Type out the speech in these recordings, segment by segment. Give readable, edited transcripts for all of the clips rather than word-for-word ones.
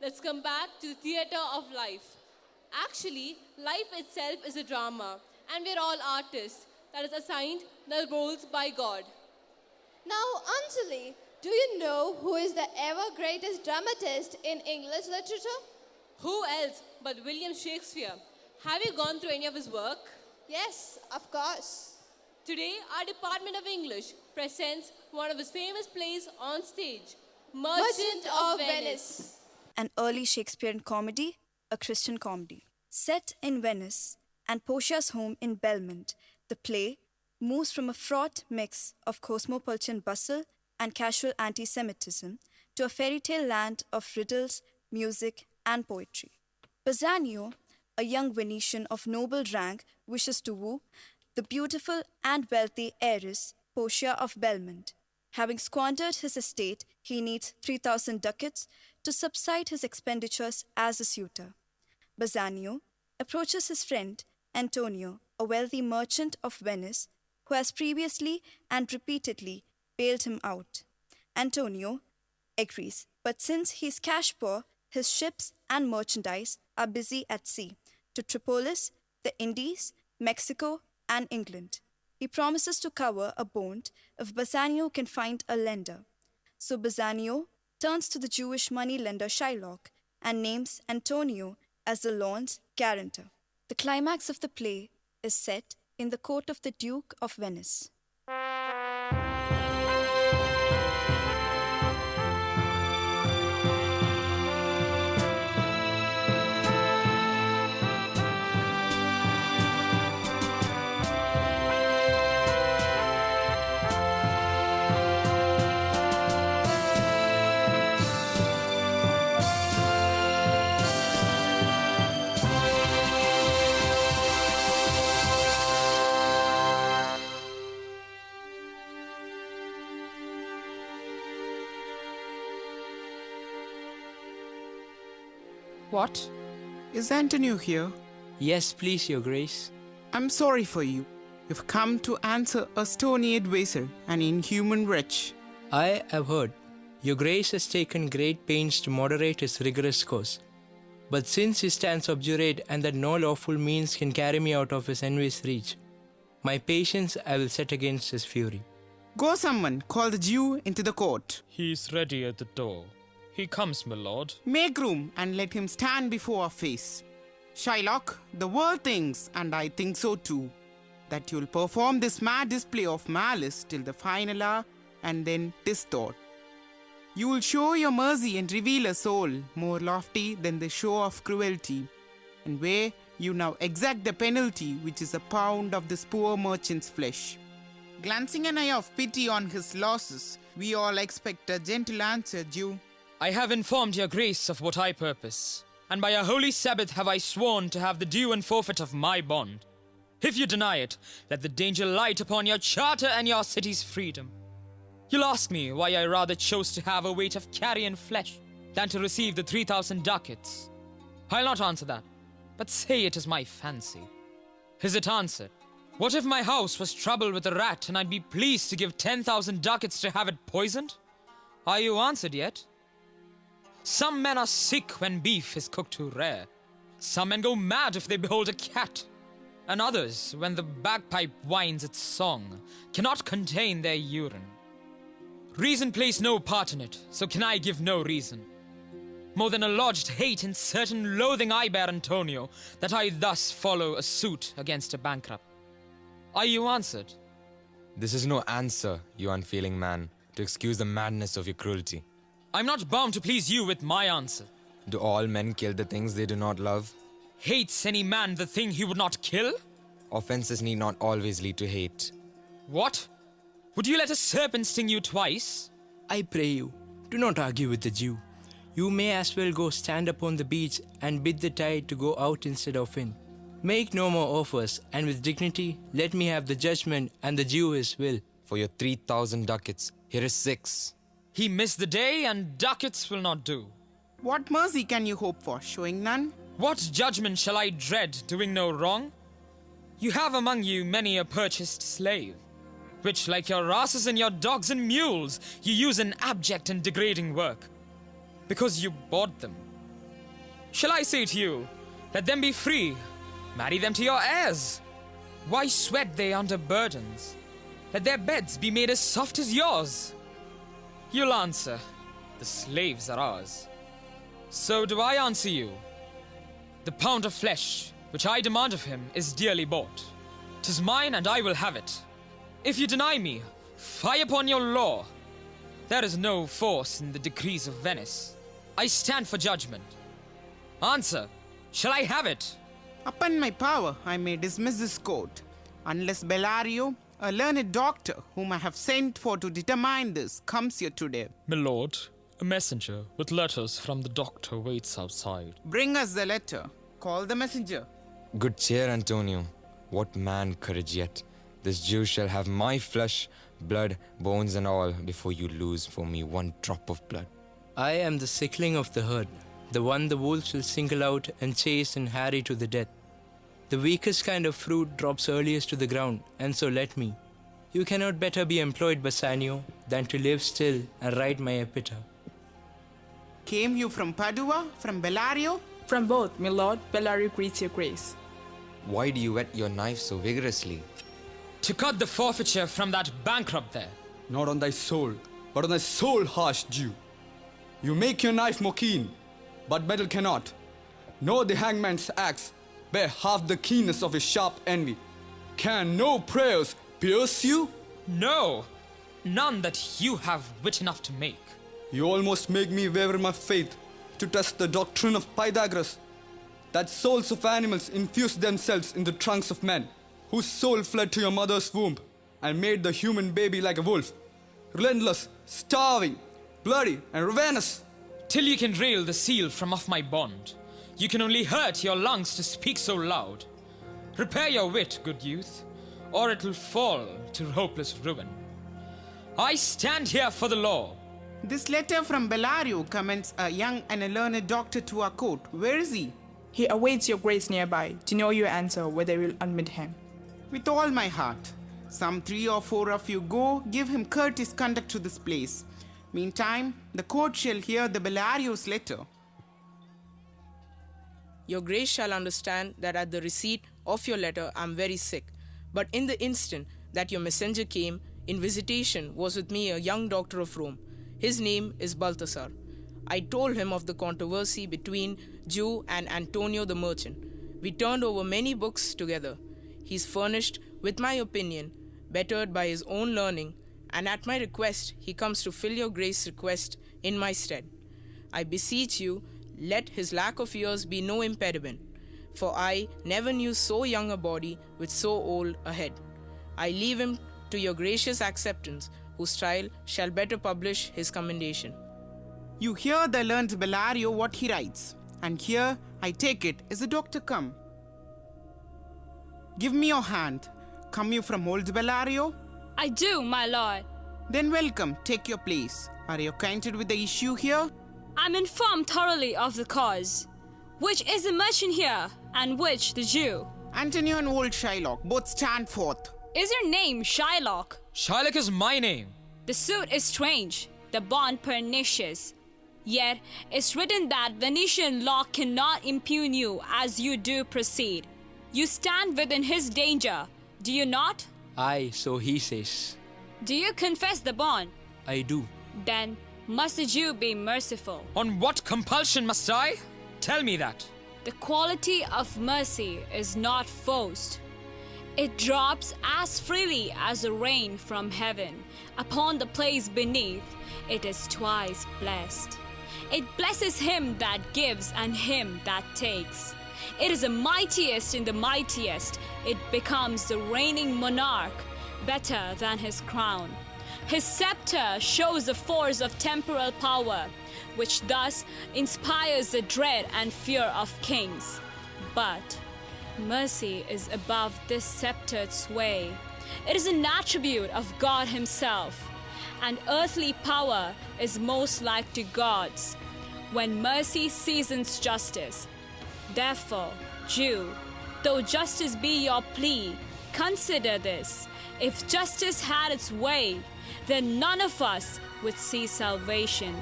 let's come back to the theatre of life. Actually, life itself is a drama, and we're all artists that is assigned the roles by God. Now, Anjali, do you know who is the ever greatest dramatist in English literature? Who else but William Shakespeare? Have you gone through any of his work? Yes, of course. Today, our Department of English presents one of his famous plays on stage, Merchant of Venice. An early Shakespearean comedy, a Christian comedy. Set in Venice and Portia's home in Belmont, the play moves from a fraught mix of cosmopolitan bustle and casual anti-Semitism to a fairy tale land of riddles, music, and poetry. Bassanio, a young Venetian of noble rank, wishes to woo the beautiful and wealthy heiress Portia of Belmont. Having squandered his estate, he needs 3,000 ducats to subside his expenditures as a suitor. Bassanio approaches his friend Antonio, a wealthy merchant of Venice, who has previously and repeatedly bailed him out. Antonio agrees, but since he is cash poor, his ships and merchandise are busy at sea to Tripolis, the Indies, Mexico, and England. He promises to cover a bond if Bassanio can find a lender. So Bassanio turns to the Jewish moneylender Shylock and names Antonio as the loan's guarantor. The climax of the play is set in the court of the Duke of Venice. What? Is Antonio here? Yes, please, Your Grace. I'm sorry for you. You've come to answer a stony adversary, an inhuman wretch. I have heard. Your Grace has taken great pains to moderate his rigorous course. But since he stands obdurate and that no lawful means can carry me out of his envious reach, my patience I will set against his fury. Go, someone, call the Jew into the court. He is ready at the door. He comes, my lord. Make room and let him stand before our face. Shylock, the world thinks, and I think so too, that you'll perform this mad display of malice till the final hour and then distort. You will show your mercy and reveal a soul more lofty than the show of cruelty, and where you now exact the penalty which is a pound of this poor merchant's flesh. Glancing an eye of pity on his losses, we all expect a gentle answer, Jew. I have informed your grace of what I purpose, and by a holy Sabbath have I sworn to have the due and forfeit of my bond. If you deny it, let the danger light upon your charter and your city's freedom. You'll ask me why I rather chose to have a weight of carrion flesh than to receive the 3,000 ducats. I'll not answer that, but say it is my fancy. Is it answered? What if my house was troubled with a rat and I'd be pleased to give 10,000 ducats to have it poisoned? Are you answered yet? Some men are sick when beef is cooked too rare. Some men go mad if they behold a cat. And others, when the bagpipe winds its song, cannot contain their urine. Reason plays no part in it, so can I give no reason. More than a lodged hate and certain loathing I bear, Antonio, that I thus follow a suit against a bankrupt. Are you answered? This is no answer, you unfeeling man, to excuse the madness of your cruelty. I'm not bound to please you with my answer. Do all men kill the things they do not love? Hates any man the thing he would not kill? Offenses need not always lead to hate. What? Would you let a serpent sting you twice? I pray you, do not argue with the Jew. You may as well go stand upon the beach and bid the tide to go out instead of in. Make no more offers, and with dignity let me have the judgment and the Jew his will. For your 3,000 ducats, here is 6. He missed the day, and ducats will not do. What mercy can you hope for, showing none? What judgment shall I dread, doing no wrong? You have among you many a purchased slave, which, like your asses and your dogs and mules, you use in abject and degrading work. Because you bought them, Shall I say to you, let them be free, marry them to your heirs? Why sweat they under burdens? Let their beds be made as soft as yours. You'll answer, the slaves are ours. So do I answer you. The pound of flesh which I demand of him is dearly bought. 'Tis mine and I will have it. If you deny me, fie upon your law. There is no force in the decrees of Venice. I stand for judgment. Answer, shall I have it? Upon my power, I may dismiss this court, unless Bellario, a learned doctor whom I have sent for to determine this, comes here today. My lord, a messenger with letters from the doctor waits outside. Bring us the letter. Call the messenger. Good cheer, Antonio. What man courage yet? This Jew shall have my flesh, blood, bones and all before you lose for me one drop of blood. I am the sickling of the herd, the one the wolves will single out and chase and harry to the death. The weakest kind of fruit drops earliest to the ground, and so let me. You cannot better be employed, Bassanio, than to live still and write my epitaph. Came you from Padua, from Bellario? From both, my lord, Bellario greets your grace. Why do you whet your knife so vigorously? To cut the forfeiture from that bankrupt there. Not on thy soul, but on thy soul, harsh Jew. You make your knife more keen, but metal cannot. Nor the hangman's axe bear half the keenness of his sharp envy. Can no prayers pierce you? No, none that you have wit enough to make. You almost make me waver my faith to test the doctrine of Pythagoras, that souls of animals infuse themselves in the trunks of men, whose soul fled to your mother's womb and made the human baby like a wolf, relentless, starving, bloody, and ravenous. Till you can rail the seal from off my bond, you can only hurt your lungs to speak so loud. Repair your wit, good youth, or it will fall to hopeless ruin. I stand here for the law. This letter from Bellario commends a young and a learned doctor to our court. Where is he? He awaits your grace nearby to know your answer whether you will admit him. With all my heart. Some 3 or 4 of you go, give him courteous conduct to this place. Meantime, the court shall hear the Bellario's letter. Your grace shall understand that at the receipt of your letter I am very sick, but in the instant that your messenger came, in visitation was with me a young doctor of Rome. His name is Balthasar. I told him of the controversy between Jew and Antonio the merchant. We turned over many books together. He is furnished with my opinion, bettered by his own learning, and at my request he comes to fill your grace's request in my stead. I beseech you, let his lack of years be no impediment, for I never knew so young a body with so old a head. I leave him to your gracious acceptance, whose trial shall better publish his commendation. You hear the learned Bellario what he writes, and here, I take it, is the doctor come. Give me your hand. Come you from old Bellario? I do, my lord. Then welcome, take your place. Are you acquainted with the issue here? I'm informed thoroughly of the cause. Which is the merchant here, and which the Jew? Antonio and old Shylock both stand forth. Is your name Shylock? Shylock is my name. The suit is strange, the bond pernicious. Yet it's written that Venetian law cannot impugn you as you do proceed. You stand within his danger, do you not? Aye, so he says. Do you confess the bond? I do. Then must the Jew be merciful? On what compulsion must I? Tell me that. The quality of mercy is not forced. It drops as freely as the rain from heaven. Upon the place beneath, it is twice blessed. It blesses him that gives and him that takes. It is the mightiest in the mightiest. It becomes the reigning monarch, better than his crown. His scepter shows the force of temporal power, which thus inspires the dread and fear of kings. But mercy is above this sceptered sway. It is an attribute of God himself, and earthly power is most like to God's, when mercy seasons justice. Therefore, Jew, though justice be your plea, consider this. If justice had its way, then none of us would see salvation.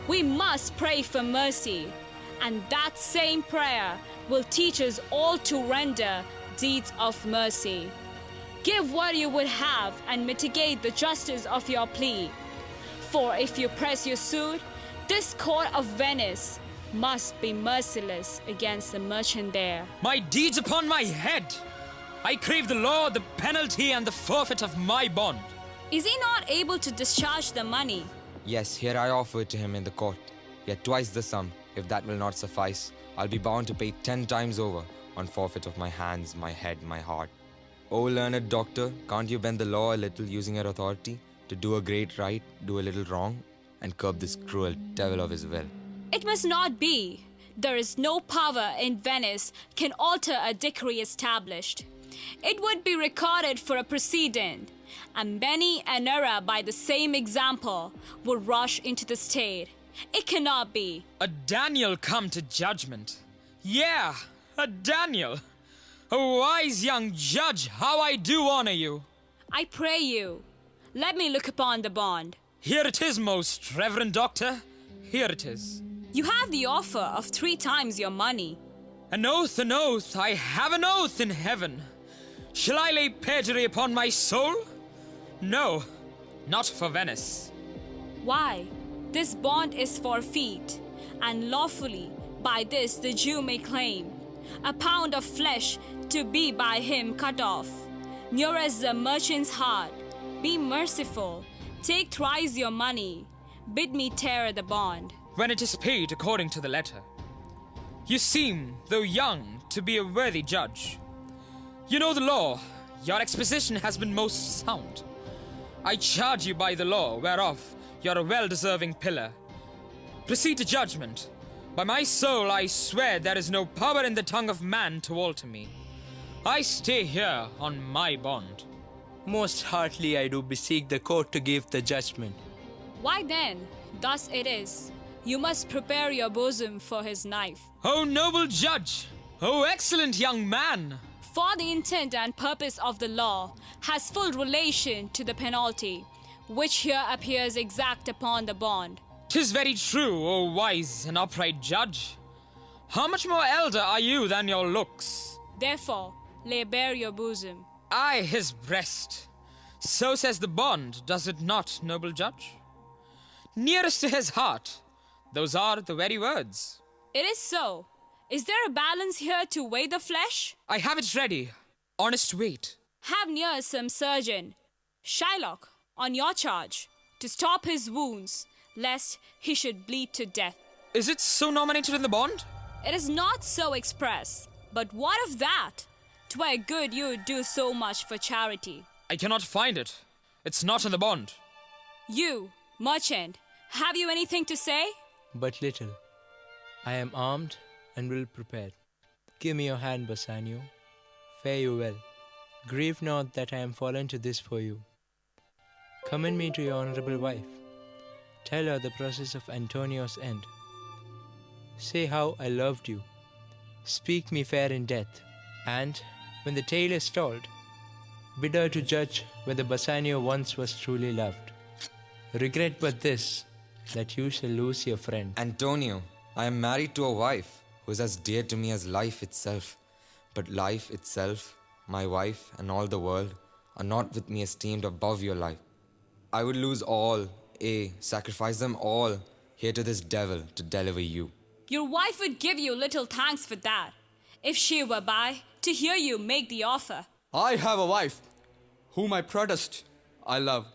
We must pray for mercy, And that same prayer will teach us all to render deeds of mercy. Give what you would have and mitigate the justice of your plea. For if you press your suit, this court of Venice must be merciless against the merchant there. My deeds upon my head! I crave the law, the penalty, and the forfeit of my bond. Is he not able to discharge the money? Yes, here I offer it to him in the court. Yet twice the sum. If that will not suffice, I'll be bound to pay 10 times over on forfeit of my hands, my head, my heart. O learned doctor, can't you bend the law a little using your authority to do a great right, do a little wrong, and curb this cruel devil of his will? It must not be. There is no power in Venice can alter a decree established. It would be recorded for a precedent, and many an error by the same example would rush into the state. It cannot be. A Daniel come to judgment. Yeah, a Daniel. A wise young judge, how I do honor you. I pray you, let me look upon the bond. Here it is, most reverend doctor. Here it is. You have the offer of 3 times your money. An oath, I have an oath in heaven. Shall I lay perjury upon my soul? No, not for Venice. Why? This bond is forfeit, and lawfully by this the Jew may claim a pound of flesh to be by him cut off. Near as the merchant's heart, be merciful, take thrice your money, bid me tear the bond. When it is paid according to the letter. You seem, though young, to be a worthy judge. You know the law, your exposition has been most sound. I charge you by the law, whereof you're a well-deserving pillar. Proceed to judgment. By my soul, I swear there is no power in the tongue of man to alter me. I stay here on my bond. Most heartily I do beseech the court to give the judgment. Why then, thus it is. You must prepare your bosom for his knife. O noble judge! O excellent young man! For the intent and purpose of the law has full relation to the penalty, which here appears exact upon the bond. 'Tis very true, O wise and upright judge. How much more elder are you than your looks? Therefore, lay bare your bosom. I his breast. So says the bond, does it not, noble judge? Nearest to his heart, those are the very words. It is so. Is there a balance here to weigh the flesh? I have it ready. Honest weight. Have near some surgeon, Shylock, on your charge, to stop his wounds, lest he should bleed to death. Is it so nominated in the bond? It is not so express, but what of that? 'Twere good you'd do so much for charity. I cannot find it. It's not in the bond. You, merchant, have you anything to say? But little. I am armed and well prepared. Give me your hand, Bassanio. Fare you well. Grieve not that I am fallen to this for you. Commend me to your honorable wife. Tell her the process of Antonio's end. Say how I loved you. Speak me fair in death. And, when the tale is told, bid her to judge whether Bassanio once was truly loved. Regret but this, that you shall lose your friend. Antonio, I am married to a wife who is as dear to me as life itself. But life itself, my wife, and all the world are not with me esteemed above your life. I would lose all, sacrifice them all here to this devil to deliver you. Your wife would give you little thanks for that, if she were by to hear you make the offer. I have a wife, whom I protest I love.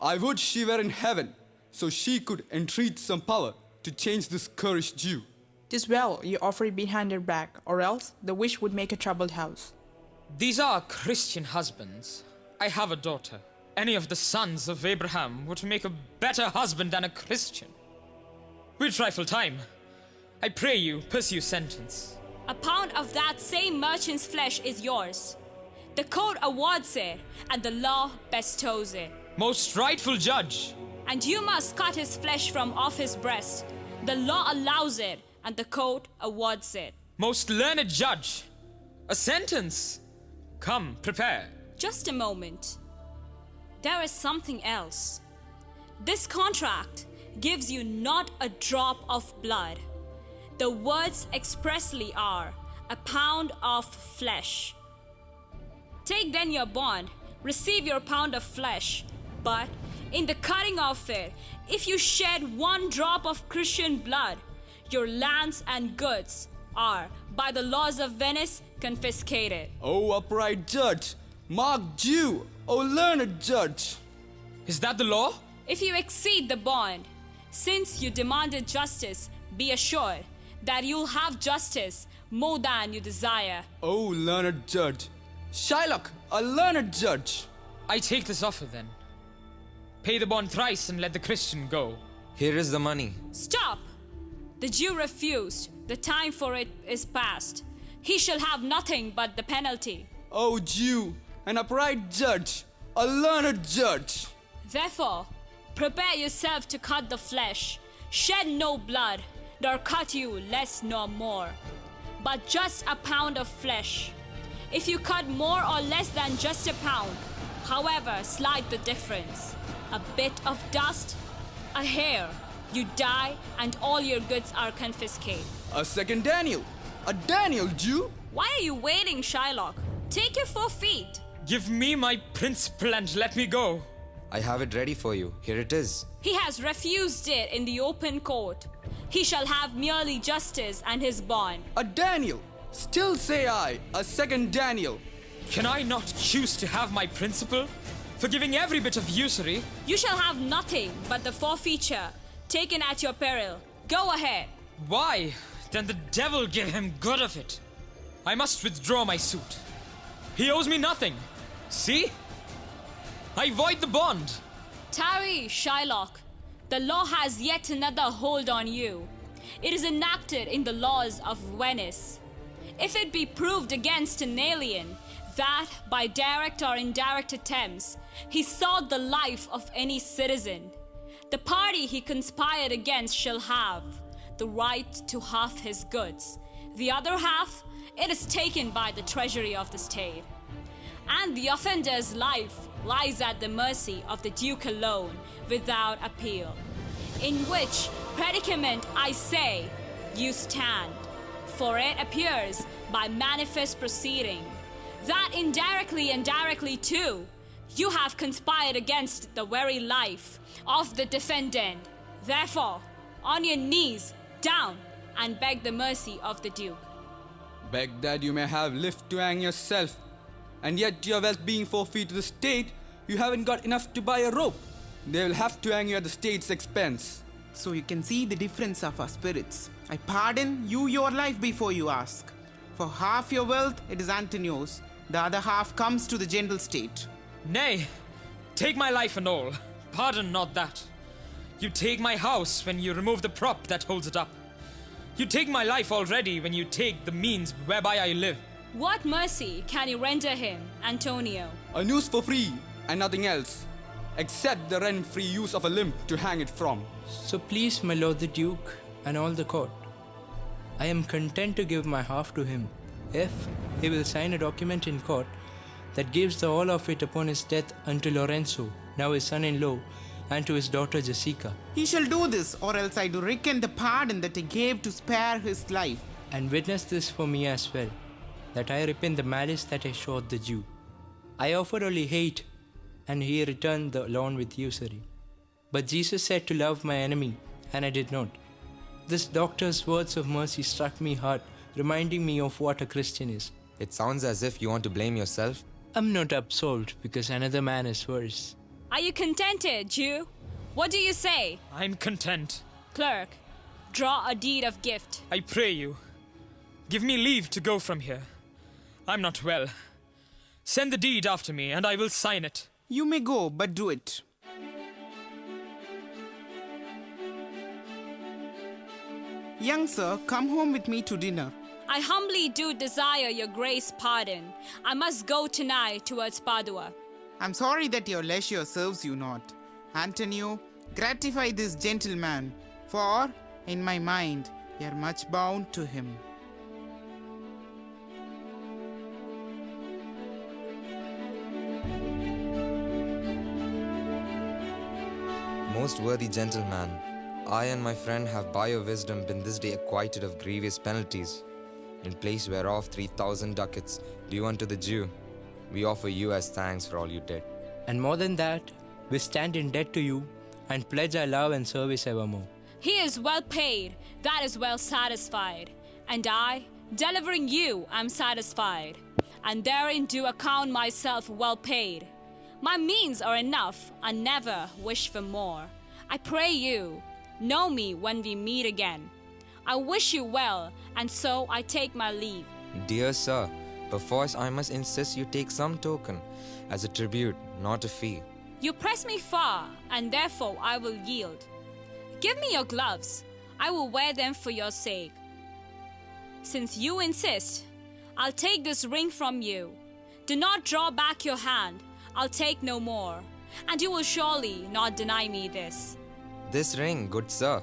I would she were in heaven, so she could entreat some power to change this cursed Jew. 'Tis well you offer it behind her back, or else the wish would make a troubled house. These are Christian husbands. I have a daughter. Any of the sons of Abraham would make a better husband than a Christian. We trifle time. I pray you, pursue sentence. A pound of that same merchant's flesh is yours. The code awards it, and the law bestows it. Most rightful judge. And you must cut his flesh from off his breast. The law allows it, and the code awards it. Most learned judge. A sentence. Come, prepare. Just a moment. There is something else. This contract gives you not a drop of blood. The words expressly are, a pound of flesh. Take then your bond, receive your pound of flesh, but in the cutting of it, if you shed one drop of Christian blood, your lands and goods are, by the laws of Venice, confiscated. O upright judge, marked Jew, O learned judge. Is that the law? If you exceed the bond, since you demanded justice, be assured that you'll have justice more than you desire. O learned judge, Shylock, a learned judge. I take this offer then. Pay the bond thrice and let the Christian go. Here is the money. Stop! The Jew refused. The time for it is past. He shall have nothing but the penalty. O Jew, an upright judge, a learned judge. Therefore, prepare yourself to cut the flesh. Shed no blood, nor cut you less nor more, but just a pound of flesh. If you cut more or less than just a pound, however slight the difference, a bit of dust, a hair, you die and all your goods are confiscated. A second Daniel, a Daniel Jew. Why are you waiting, Shylock? Take your 4 feet. Give me my principal and let me go. I have it ready for you. Here it is. He has refused it in the open court. He shall have merely justice and his bond. A Daniel, still say I, a second Daniel. Can I not choose to have my principal? Forgiving every bit of usury. You shall have nothing but the forfeiture, taken at your peril. Go ahead. Why? Then the devil give him good of it. I must withdraw my suit. He owes me nothing. See? I void the bond. Tarry, Shylock. The law has yet another hold on you. It is enacted in the laws of Venice. If it be proved against an alien that, by direct or indirect attempts, he sought the life of any citizen, the party he conspired against shall have the right to half his goods. The other half, it is taken by the treasury of the state. And the offender's life lies at the mercy of the Duke alone, without appeal. In which predicament, I say, you stand. For it appears by manifest proceeding that indirectly and directly too, you have conspired against the very life of the defendant. Therefore, on your knees, down, and beg the mercy of the Duke. Beg that you may have lift to hang yourself, and yet your wealth being forfeit to the state, you haven't got enough to buy a rope. They will have to hang you at the state's expense. So you can see the difference of our spirits. I pardon you your life before you ask. For half your wealth, it is Antonio's. The other half comes to the general state. Nay, take my life and all. Pardon not that. You take my house when you remove the prop that holds it up. You take my life already when you take the means whereby I live. What mercy can you render him, Antonio? A noose for free, and nothing else, except the rent-free use of a limb to hang it from. So please, my lord the Duke and all the court, I am content to give my half to him, if he will sign a document in court that gives the whole of it upon his death unto Lorenzo, now his son-in-law, and to his daughter Jessica. He shall do this, or else I do reckon the pardon that he gave to spare his life. And witness this for me as well, that I repent the malice that I showed the Jew. I offered only hate, and he returned the loan with usury. But Jesus said to love my enemy, and I did not. This doctor's words of mercy struck me hard, reminding me of what a Christian is. It sounds as if you want to blame yourself. I'm not absolved because another man is worse. Are you contented, Jew? What do you say? I'm content. Clerk, draw a deed of gift. I pray you, give me leave to go from here. I'm not well. Send the deed after me, and I will sign it. You may go, but do it. Young sir, come home with me to dinner. I humbly do desire your grace pardon. I must go tonight towards Padua. I'm sorry that your leisure serves you not. Antonio, gratify this gentleman, for, in my mind, you are much bound to him. Most worthy gentleman, I and my friend have by your wisdom been this day acquitted of grievous penalties, in place whereof 3,000 ducats due unto the Jew, we offer you as thanks for all you did. And more than that, we stand in debt to you and pledge our love and service evermore. He is well paid, that is well satisfied. And I, delivering you, am satisfied. And therein do account myself well paid. My means are enough, I never wish for more. I pray you, know me when we meet again. I wish you well, and so I take my leave. Dear sir, perforce I must insist you take some token, as a tribute, not a fee. You press me far, and therefore I will yield. Give me your gloves, I will wear them for your sake. Since you insist, I'll take this ring from you. Do not draw back your hand, I'll take no more, and you will surely not deny me this. This ring, good sir,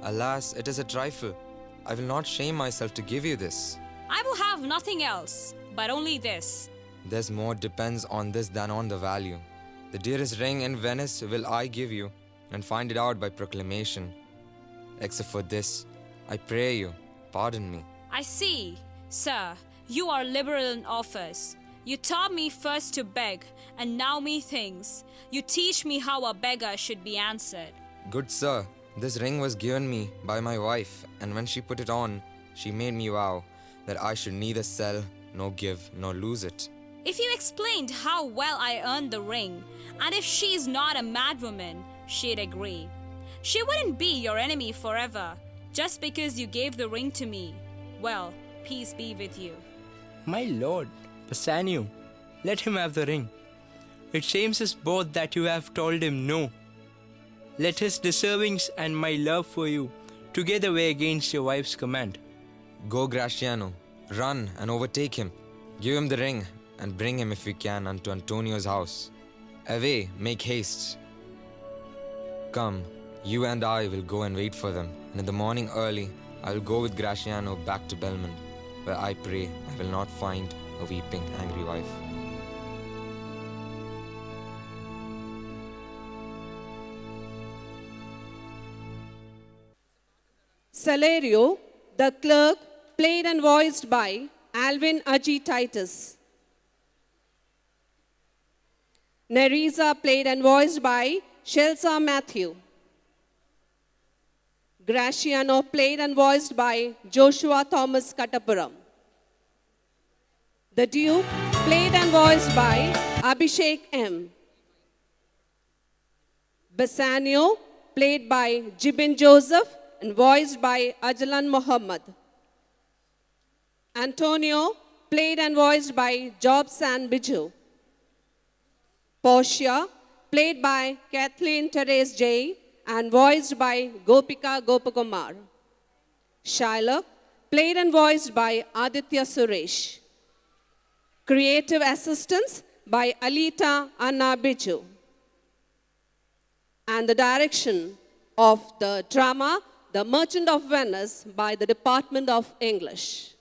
alas, it is a trifle. I will not shame myself to give you this. I will have nothing else, but only this. There's more depends on this than on the value. The dearest ring in Venice will I give you, and find it out by proclamation. Except for this, I pray you, pardon me. I see, sir, you are liberal in offers. You taught me first to beg, and now methinks you teach me how a beggar should be answered. Good sir, this ring was given me by my wife, and when she put it on, she made me vow that I should neither sell, nor give, nor lose it. If you explained how well I earned the ring, and if she's not a madwoman, she'd agree. She wouldn't be your enemy forever, just because you gave the ring to me. Well, peace be with you. My lord, Bassanio, let him have the ring. It shames us both that you have told him no. Let his deservings and my love for you together weigh against your wife's command. Go, Graciano, run and overtake him. Give him the ring, and bring him if you can unto Antonio's house. Away, make haste. Come, you and I will go and wait for them, and in the morning early, I will go with Graciano back to Belmont, where I pray I will not find a weeping, angry wife. Salario, the clerk, played and voiced by Alvin Aji Titus. Nerissa, played and voiced by Shelsa Matthew. Graciano, played and voiced by Joshua Thomas Katapuram. The Duke, played and voiced by Abhishek M. Bassanio, played by Jibin Joseph and voiced by Ajalan Muhammad. Antonio, played and voiced by Job San Biju. Portia, played by Kathleen Therese J. and voiced by Gopika Gopakumar. Shylock, played and voiced by Aditya Suresh. Creative assistance by Alita Anna Biju. And the direction of the drama, The Merchant of Venice, by the Department of English.